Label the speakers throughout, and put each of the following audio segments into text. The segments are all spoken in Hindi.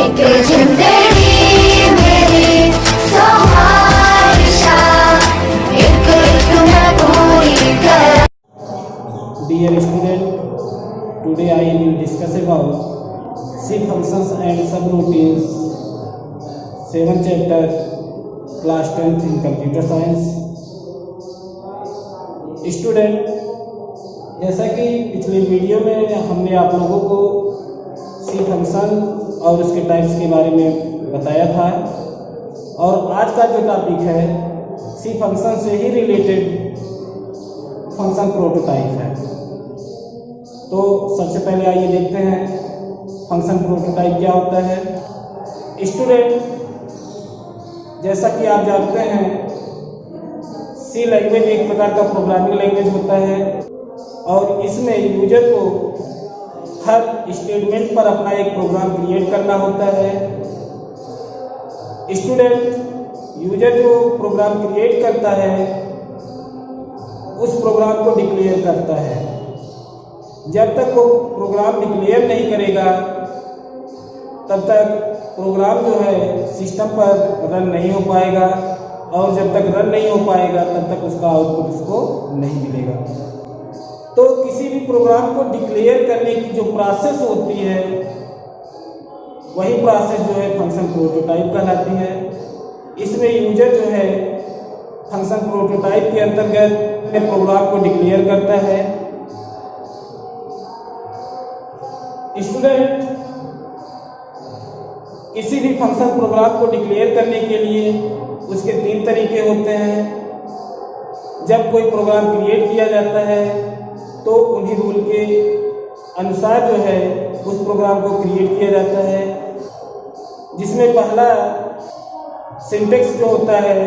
Speaker 1: एक जिंदगी मेरी सहारिशा एक मैं पूरी कर।
Speaker 2: Dear student, today I will discuss about C functions and subroutines, 7th chapter, class 10th in computer science. Student, जैसा कि पिछले वीडियो में हमने आप लोगों को C फंक्शन और उसके टाइप्स के बारे में बताया था, और आज का जो टॉपिक है C फंक्शन से ही रिलेटेड फंक्शन प्रोटोटाइप है। तो सबसे पहले आइए देखते हैं फंक्शन प्रोटोटाइप क्या होता है। स्टूडेंट, जैसा कि आप जानते हैं सी लैंग्वेज एक प्रकार का प्रोग्रामिंग लैंग्वेज होता है, और इसमें यूजर को हर स्टेटमेंट पर अपना एक प्रोग्राम क्रिएट करना होता है। स्टूडेंट, यूजर जो प्रोग्राम क्रिएट करता है उस प्रोग्राम को डिक्लेयर करता है। जब तक वो प्रोग्राम डिक्लेयर नहीं करेगा तब तक प्रोग्राम जो है सिस्टम पर रन नहीं हो पाएगा, और जब तक रन नहीं हो पाएगा तब तक उसका आउटपुट उसको नहीं मिलेगा। तो किसी भी प्रोग्राम को डिक्लेयर करने की जो प्रोसेस होती है वही प्रोसेस जो है फंक्शन प्रोटोटाइप कहलाती है। इसमें यूजर जो है फंक्शन प्रोटोटाइप के अंतर्गत प्रोग्राम को डिक्लेयर करता है। स्टूडेंट, किसी भी फंक्शन प्रोग्राम को डिक्लेयर करने के लिए उसके 3 तरीके होते हैं। जब कोई प्रोग्राम क्रिएट किया जाता है तो उन्हीं रूल के अनुसार जो है उस प्रोग्राम को क्रिएट किया जाता है, जिसमें पहला सिंटेक्स जो होता है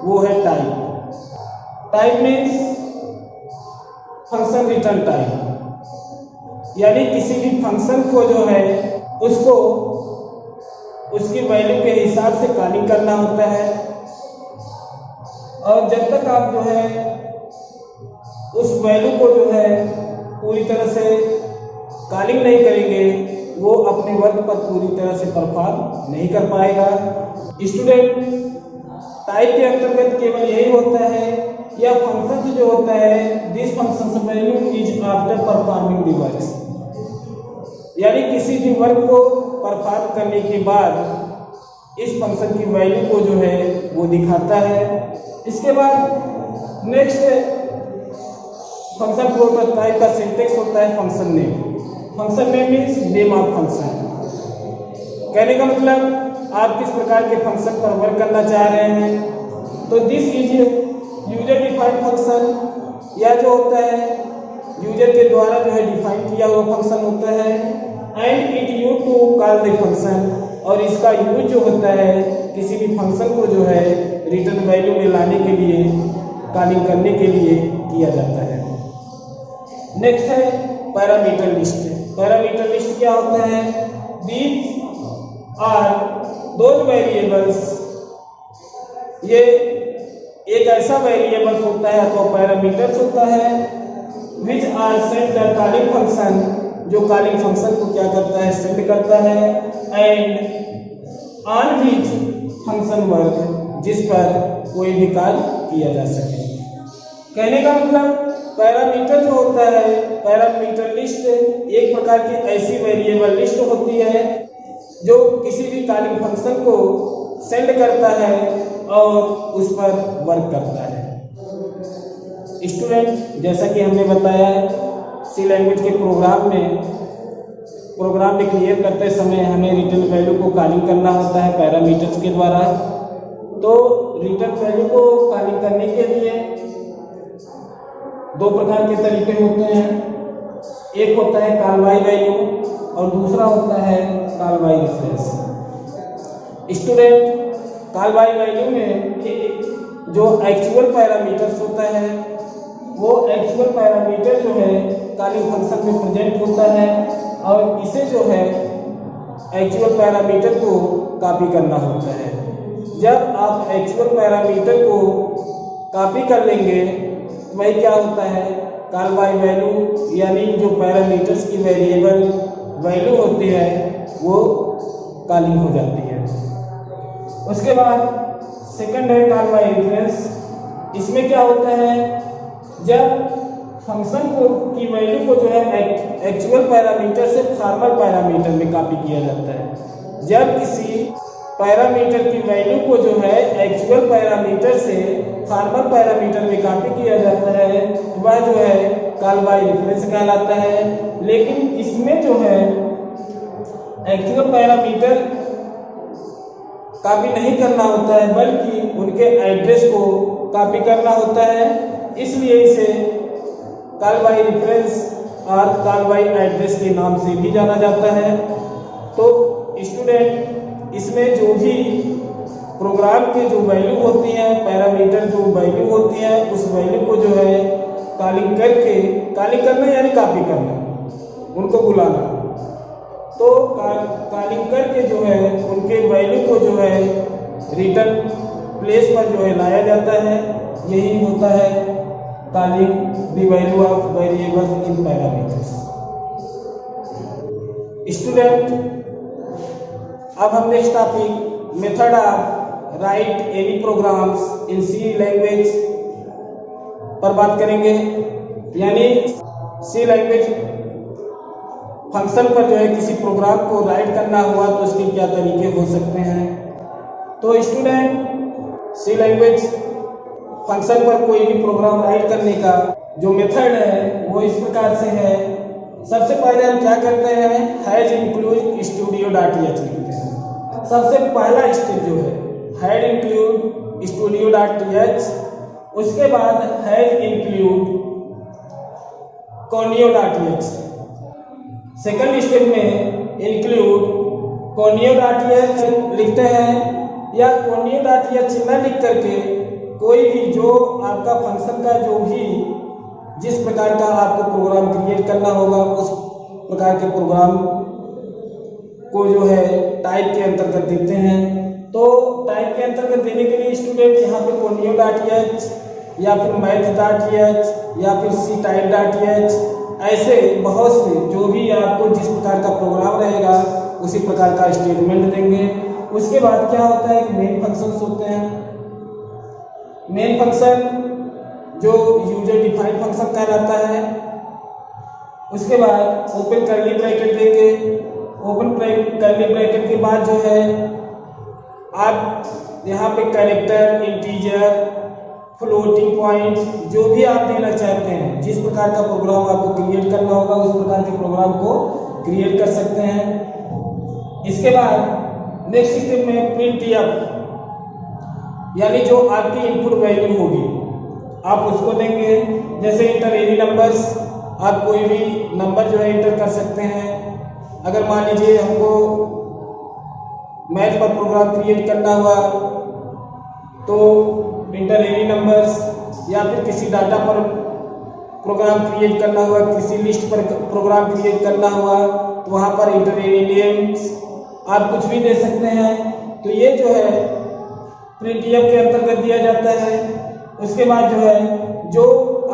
Speaker 2: वो है type. Type means function return type, यानी किसी भी फंक्शन को जो है उसको उसकी वैल्यू के हिसाब से कॉलिंग करना होता है, और जब तक आप जो है उस वैल्यू को जो है पूरी तरह से कॉलिंग नहीं करेंगे वो अपने वर्क पर पूरी तरह से परफॉर्म नहीं कर पाएगा। स्टूडेंट, टाइप के अंतर्गत केवल यही होता है या फंक्शन जो होता है this function value is after performing the work, यानी किसी भी वर्क को परफॉर्म करने के बाद इस फंक्शन की वैल्यू को जो है वो दिखाता है। इसके बाद नेक्स्ट फंक्शन प्रोटोटाइप का सिंटेक्स होता है function name. Function name means name of function. कहने का मतलब आप किस प्रकार के फंक्शन पर वर्क करना चाह रहे हैं। तो this is user defined function, या जो होता है यूजर के द्वारा जो है डिफाइन किया हुआ फंक्शन होता है। And it use to call the function, और इसका यूज जो होता है किसी भी फंक्शन को जो है रिटर्न वैल्यू में लाने के लिए, कॉलिंग करने के लिए किया जाता है। नेक्स्ट है पैरामीटर लिस्ट। पैरामीटर लिस्ट क्या होता है? दीज आर दोज वेरिएबल्स, ये एक ऐसा वेरिएबल्स होता है तो पैरामीटर्स होता है which are send the calling function, जो कॉलिंग फंक्शन को क्या करता है, सेंड करता है, and on which function work, जिस पर कोई भी कार्य किया जा सके। कहने का मतलब पैरामीटर जो होता है, पैरामीटर लिस्ट एक प्रकार की ऐसी वेरिएबल लिस्ट होती है जो किसी भी कॉलिंग फंक्शन को सेंड करता है और उस पर वर्क करता है। स्टूडेंट, जैसा कि हमने बताया सी लैंग्वेज के प्रोग्राम में क्रिएट करते समय हमें रिटर्न वैल्यू को कॉलिंग करना होता है पैरामीटर्स के द्वारा। तो रिटर्न वैल्यू को कॉलिंग करने के लिए 2 प्रकार के तरीके होते हैं। एक होता है कॉल बाय वैल्यू और दूसरा होता है call by reference. Student, call by value में जो एक्चुअल पैरामीटर्स होता है वो एक्चुअल पैरामीटर जो है कॉलिंग फंक्शन में प्रेजेंट होता है, और इसे जो है एक्चुअल पैरामीटर को कॉपी करना होता है। जब आप एक्चुअल पैरामीटर को कॉपी कर लेंगे वही क्या होता है, कॉल बाय वैल्यू, यानी जो पैरामीटर्स की वेरिएबल वैल्यू होती है वो कॉलिंग हो जाती है। उसके बाद सेकंड है कॉल बाय रेफरेंस। इसमें क्या होता है, जब फंक्शन को की वैल्यू को जो है एक्चुअल पैरामीटर से फॉर्मल पैरामीटर में कॉपी किया जाता है। जब किसी पैरामीटर की वैल्यू को जो है एक्चुअल पैरामीटर से फॉर्मल पैरामीटर में कॉपी किया जाता है वह जो है कॉल बाय रेफरेंस कहलाता है। लेकिन इसमें जो है एक्चुअल पैरामीटर कॉपी नहीं करना होता है, बल्कि उनके एड्रेस को कॉपी करना होता है। इसलिए इसे कॉल बाय रेफरेंस और कॉल बाय एड्रेस के नाम से भी जाना जाता है। तो स्टूडेंट, इसमें जो भी प्रोग्राम के जो वैल्यू होती हैं, पैरामीटर जो वैल्यू होती है, उस वैल्यू को जो है कॉलिंग करके, कॉलिंग करना यानी कॉपी करना, उनको बुलाना। तो कॉलिंग करके जो है उनके वैल्यू को जो है रिटर्न प्लेस पर जो है लाया जाता है। यही होता है calling the value of variables in parameters. Student, अब हम next topic method of write any programs in C language पर बात करेंगे। यानी सी लैंग्वेज फंक्शन पर जो है किसी प्रोग्राम को राइट करना हुआ तो उसके क्या तरीके हो सकते हैं। तो स्टूडेंट, सी लैंग्वेज फंक्शन पर कोई भी प्रोग्राम राइट करने का जो मेथड है वो इस प्रकार से है। सबसे पहले हम क्या करते हैं, has include studio dot H लिखते हैं। सबसे पहला स्टेप जो है had include studio dot H, उसके बाद has include conio dot H. Second step में इंक्लूड कोनियो डॉट एच लिखते हैं, या कोनियो डॉट एच न लिख करके कोई भी जो आपका फंक्शन का जो भी जिस प्रकार का आपको प्रोग्राम क्रिएट करना होगा उस प्रकार के प्रोग्राम को जो है टाइप के अंतर्गत देते हैं। तो टाइप के अंतर्गत देने के लिए स्टूडेंट यहाँ पे कोनियो डॉट एच या फिर मैथ डॉट एच या फिर सी टाइप डॉट एच, ऐसे बहुत से जो भी आपको जिस प्रकार का प्रोग्राम रहेगा उसी प्रकार का स्टेटमेंट देंगे। उसके बाद क्या होता है कि मेन फंक्शंस होते हैं। मेन फंक्शन जो यूजर डिफाइंड फंक्शन कहलाता है। उसके बाद ओपन कर्ली ब्रैकेट देंगे। ओपन कर्ली ब्रैकेट के बाद जो है आप यहाँ पे कैरेक्टर, इंटीजर, फ्लोटिंग पॉइंट जो भी आप देना चाहते हैं, जिस प्रकार का प्रोग्राम आपको क्रिएट करना होगा उस प्रकार के प्रोग्राम को क्रिएट कर सकते हैं। इसके बाद नेक्स्ट स्टेप में प्रिंट एफ, यानी जो आपकी इनपुट वैल्यू होगी आप उसको देंगे। जैसे इंटर एनी नंबर्स, आप कोई भी नंबर जो है इंटर कर सकते हैं। अगर मान लीजिए हमको मैथ पर प्रोग्राम क्रिएट करना हुआ तो इंटर एनी नंबर्स, या फिर किसी डाटा पर प्रोग्राम क्रिएट करना हुआ, किसी लिस्ट पर प्रोग्राम क्रिएट करना हुआ तो वहाँ पर इंटर एनी नेम्स आप कुछ भी दे सकते हैं। तो ये जो है प्रिंटफ के अंतर्गत दिया जाता है। उसके बाद जो है जो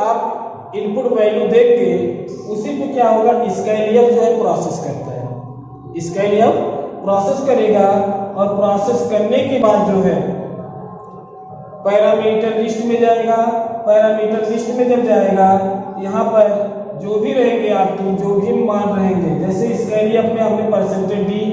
Speaker 2: आप इनपुट वैल्यू देंगे उसी पे क्या होगा, स्कैलियफ जो है प्रोसेस करता है। स्कैलियफ प्रोसेस करेगा और प्रोसेस करने के बाद जो है पैरामीटर लिस्ट में जाएगा। पैरामीटर लिस्ट में जब जाएगा यहाँ पर जो भी रहेंगे आपकी जो भी मान रहेंगे, जैसे स्कैलियफ में हमने परसेंटेज डी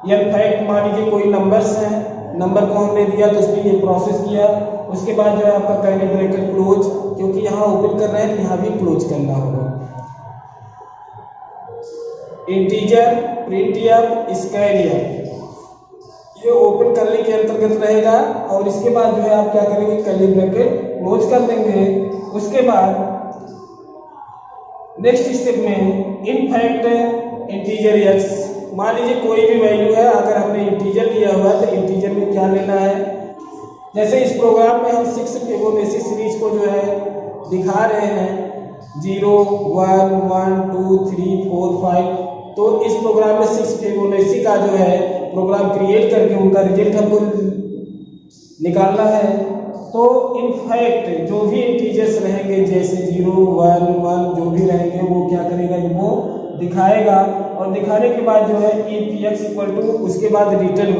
Speaker 2: या फैक्ट मान लीजिए कोई नंबर्स हैं, नंबर को हमने दिया तो उसमें ये प्रोसेस किया। उसके बाद जो है आपका कर्ली ब्रैकेट क्लोज, क्योंकि यहाँ ओपन कर रहे हैं तो यहाँ भी क्लोज करना होगा। इंटीजर, प्रिंटफ, स्कैलियफ ये ओपन करने के अंतर्गत रहेगा। और इसके बाद जो है आप क्या करेंगे, कर्ली ब्रैकेट क्लोज कर देंगे। उसके बाद नेक्स्ट स्टेप में इन फैक्ट इंटीजर एक्स, मान लीजिए कोई भी वैल्यू है, अगर हमने इंटीजर लिया हुआ है तो इंटीजर में क्या लेना है। जैसे इस प्रोग्राम में हम 6 फिबोनाची सीरीज को जो है दिखा रहे हैं 0, 1, 1, 2, 3, 4, 5, तो इस प्रोग्राम में 6 फिबोनाची का जो है प्रोग्राम क्रिएट करके उनका रिजल्ट हमको निकालना है। तो इन फैक्ट जो भी इंटीजर्स रहेंगे जैसे 0, 1, 1 जो भी रहेंगे वो क्या करेगा, वो दिखाएगा और दिखाने के बाद जो है इफ एक्स इक्वल टू उसके बाद रिटर्न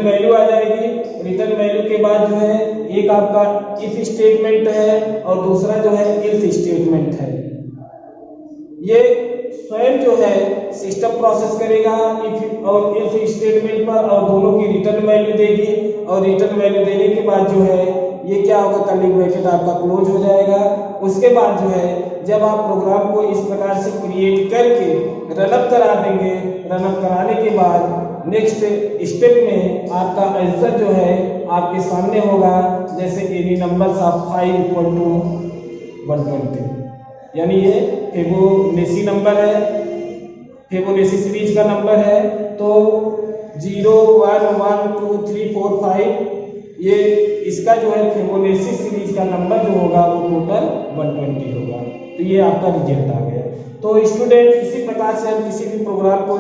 Speaker 2: वैल्यू आ जाएगी। रिटर्न वैल्यू के बाद जो है एक आपका इफ स्टेटमेंट है और दूसरा जो है इल्स स्टेटमेंट है। ये स्वयं जो है सिस्टम प्रोसेस करेगा इफ और इल्स स्टेटमेंट पर और दोनों की रिटर्न वैल्यू देगी और रिटर्न वैल्यू देने के बाद जो है ये क्या होगा, कर्ली ब्रैकेट आपका क्लोज हो जाएगा। उसके बाद जो है जब आप प्रोग्राम को इस प्रकार से क्रिएट करके रनअप करा देंगे, रनअप कराने के बाद नेक्स्ट स्टेप में आपका आंसर जो है आपके सामने होगा, जैसे any numbers of 5 equal to 120, यानी ये फिबोनाची नंबर है, फिबोनाची सीरीज का नंबर है। तो 0 1 1 2 3 4 5 ये इसका जो है फिबोनाची सीरीज का नंबर जो होगा वो टोटल 120 होगा। तो ये आपका रिजल्ट आ गया। तो स्टूडेंट इसी प्रकार से हम किसी भी प्रोग्राम को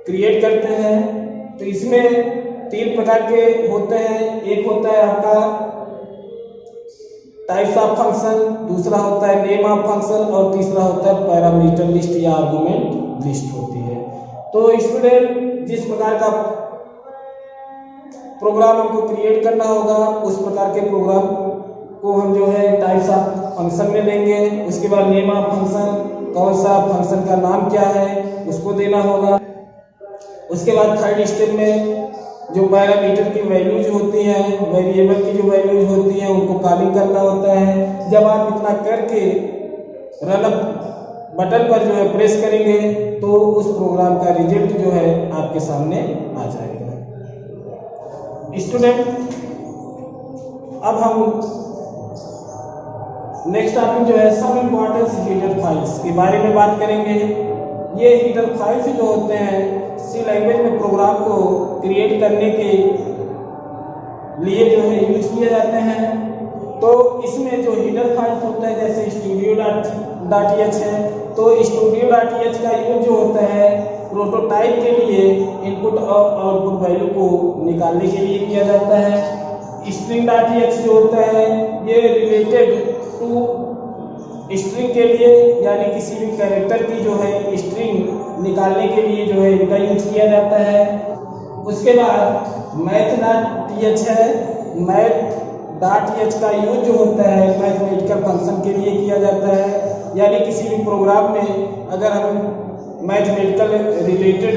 Speaker 2: क्रिएट करते हैं तो इसमें 3 प्रकार के होते हैं। एक होता है आपका टाइप्स ऑफ फंक्शन, दूसरा होता है नेम ऑफ फंक्शन और तीसरा होता है पैरामीटर लिस्ट या आर्गुमेंट लिस्ट होती है। तो स्टूडेंट जिस प्रकार का प्रोग्राम हमको क्रिएट करना होगा उस प्रकार के प्रोग्राम को हम जो है टाइप्स ऑफ फंक्शन में देंगे। उसके बाद नेम ऑफ फंक्शन, कौन सा फंक्शन का नाम क्या है उसको देना होगा। उसके बाद थर्ड स्टेप में जो पैरामीटर की वैल्यूज होती हैं, वेरिएबल की जो वैल्यूज होती हैं उनको कॉलिंग करना होता है। जब आप इतना करके रनअप बटन पर जो है प्रेस करेंगे तो उस प्रोग्राम का रिजल्ट जो है आपके सामने आ जाएगा। स्टूडेंट अब हम नेक्स्ट टॉपिक जो है सम इम्पोर्टेंस हीडर फाइल्स के बारे में बात करेंगे। ये हीडर फाइल्स जो होते हैं सी लैंग्वेज में प्रोग्राम को क्रिएट करने के लिए जो है यूज किए जाते हैं। तो इसमें जो हीडर फाइल्स होता है जैसे studio.h है, तो studio.h का यूज जो होता है प्रोटोटाइप के लिए इनपुट और आउटपुट वैल्यू को निकालने के लिए किया जाता है। string.h जो होता है ये रिलेटेड टू स्ट्रिंग के लिए यानी किसी भी कैरेक्टर की जो है स्ट्रिंग निकालने के लिए जो है इनका यूज किया जाता है। उसके बाद math.h है, math.h का यूज जो होता है मैथमेटिकल फंक्शन के लिए किया जाता है। यानी किसी भी प्रोग्राम में अगर हम मैथमेटिकल रिलेटेड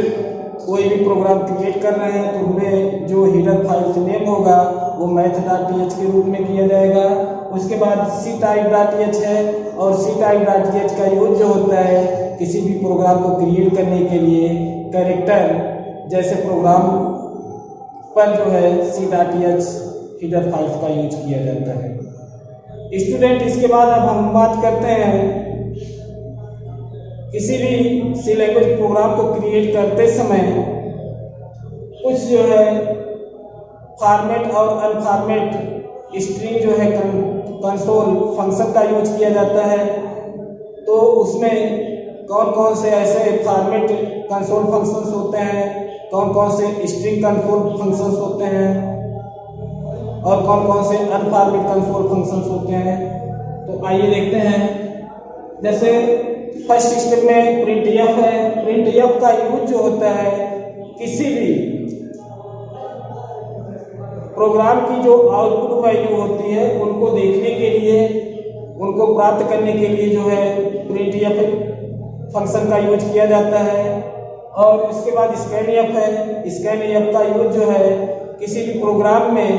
Speaker 2: कोई भी प्रोग्राम क्रिएट कर रहे हैं तो उनमें जो हीडर फाइल नेम होगा वो math.th के रूप में किया जाएगा। उसके बाद ctype.h है और ctype.h का यूज जो होता है किसी भी प्रोग्राम को क्रिएट करने के लिए कैरेक्टर जैसे प्रोग्राम पर जो है c.h हीडर फाइल्स का यूज किया जाता है। स्टूडेंट इसके बाद अब हम बात करते हैं किसी भी सी लैंग्वेज प्रोग्राम को क्रिएट करते समय कुछ जो है फॉर्मेट और अनफॉर्मेट स्ट्रिंग जो है कंसोल फंक्शन का यूज किया जाता है। तो उसमें कौन कौन से ऐसे फॉर्मेट कंसोल फंक्शंस होते हैं, कौन कौन से स्ट्रिंग कंसोल फंक्शंस होते हैं और कौन कौन से अनफॉर्मेट कंसोल फंक्शंस होते हैं। तो आइए देखते हैं। जैसे फर्स्ट स्टेप में printf है। printf का यूज जो होता है किसी भी प्रोग्राम की जो आउटपुट वैल्यू होती है उनको देखने के लिए, उनको प्राप्त करने के लिए जो है printf फंक्शन का यूज किया जाता है। और उसके बाद scanf है। scanf का यूज जो है किसी भी प्रोग्राम में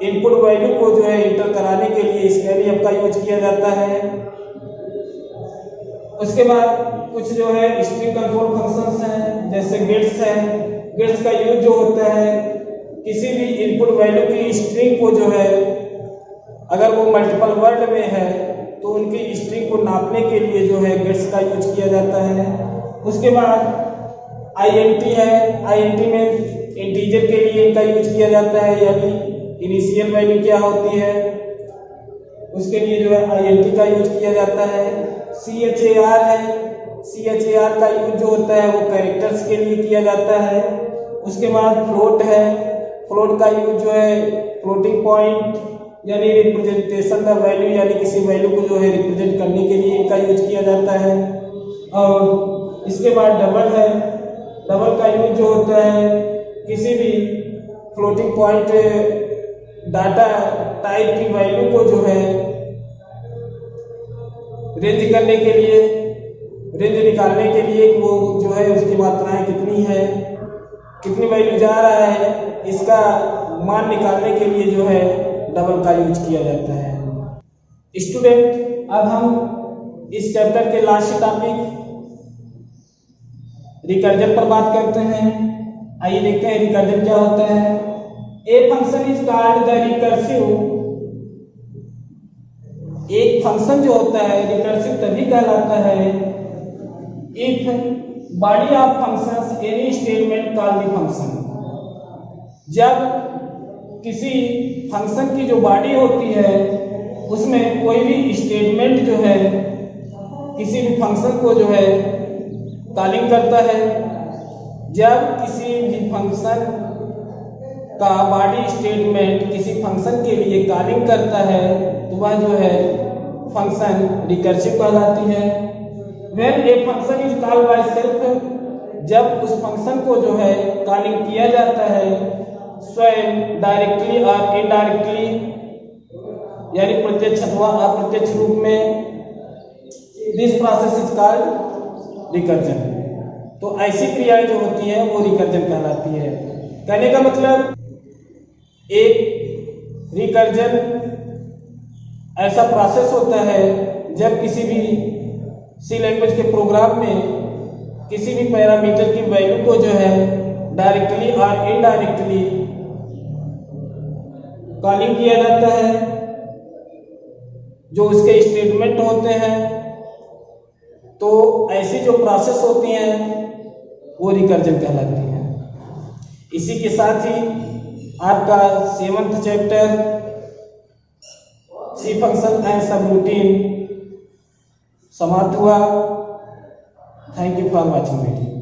Speaker 2: इनपुट वैल्यू को जो है इंटर कराने के लिए scanf का यूज किया जाता है। उसके बाद कुछ जो है स्ट्रिंग कंट्रोल फंक्शंस हैं जैसे गेट्स है। गेट्स का यूज जो होता है किसी भी इनपुट वैल्यू की स्ट्रिंग को जो है अगर वो मल्टीपल वर्ड में है तो उनकी स्ट्रिंग को नापने के लिए जो है गेट्स का यूज किया जाता है। उसके बाद int है। int में इंटीजर के लिए इनका यूज किया जाता है, यानी इनिशियल वैल्यू क्या होती है उसके लिए जो है int का यूज किया जाता है। char है। char का यूज जो होता है वो कैरेक्टर्स के लिए किया जाता है। उसके बाद फ्लोट है। फ्लोट का यूज जो है फ्लोटिंग पॉइंट यानी रिप्रेजेंटेशन द वैल्यू, यानी किसी वैल्यू को जो है रिप्रेजेंट करने के लिए इनका यूज किया जाता है। और इसके बाद डबल है। डबल का यूज जो होता है किसी भी फ्लोटिंग पॉइंट डाटा टाइप की वैल्यू को जो है रेंज करने के लिए, रेंज निकालने के लिए वो जो है उसकी मात्राएं कितनी है, कितनी वैल्यू जा रहा है, इसका मान निकालने के लिए जो है डबल का यूज किया जाता है। स्टूडेंट, अब हम इस चैप्टर के लास्ट टॉपिक रिकर्जन पर बात करते हैं। आइए देखते हैं रिकर्जन क्या होता है। A function is called the recursive. एक फंक्शन जो होता है रिकर्सिव तभी कहलाता है if body of functions any statement call the function. जब किसी फंक्शन की जो बॉडी होती है उसमें कोई भी स्टेटमेंट जो है किसी भी फंक्शन को जो है कॉलिंग करता है। जब किसी भी फंक्शन का बॉडी स्टेटमेंट किसी फंक्शन के लिए कॉलिंग करता है तो वह जो है फंक्शन रिकर्सिव कहलाती है। When a function is called by self, जब उस फंक्शन को जो है कॉलिंग किया जाता है स्वयं डायरेक्टली और इनडायरेक्टली, यानी प्रत्यक्ष अथवा अप्रत्यक्ष रूप में, this process is called recursion. तो ऐसी क्रियाएं जो होती हैं वो रिकर्जन कहलाती है। कहने का मतलब एक रिकर्जन ऐसा प्रोसेस होता है जब किसी भी सी लैंग्वेज के प्रोग्राम में किसी भी पैरामीटर की वैल्यू को जो है डायरेक्टली और इनडायरेक्टली कॉलिंग किया जाता है, जो उसके स्टेटमेंट होते हैं। तो ऐसी जो प्रोसेस होती हैं वो रिकर्जन कहलाती हैं। इसी के साथ ही आपका 7th chapter C function and subroutine समाप्त हुआ। Thank you for watching video.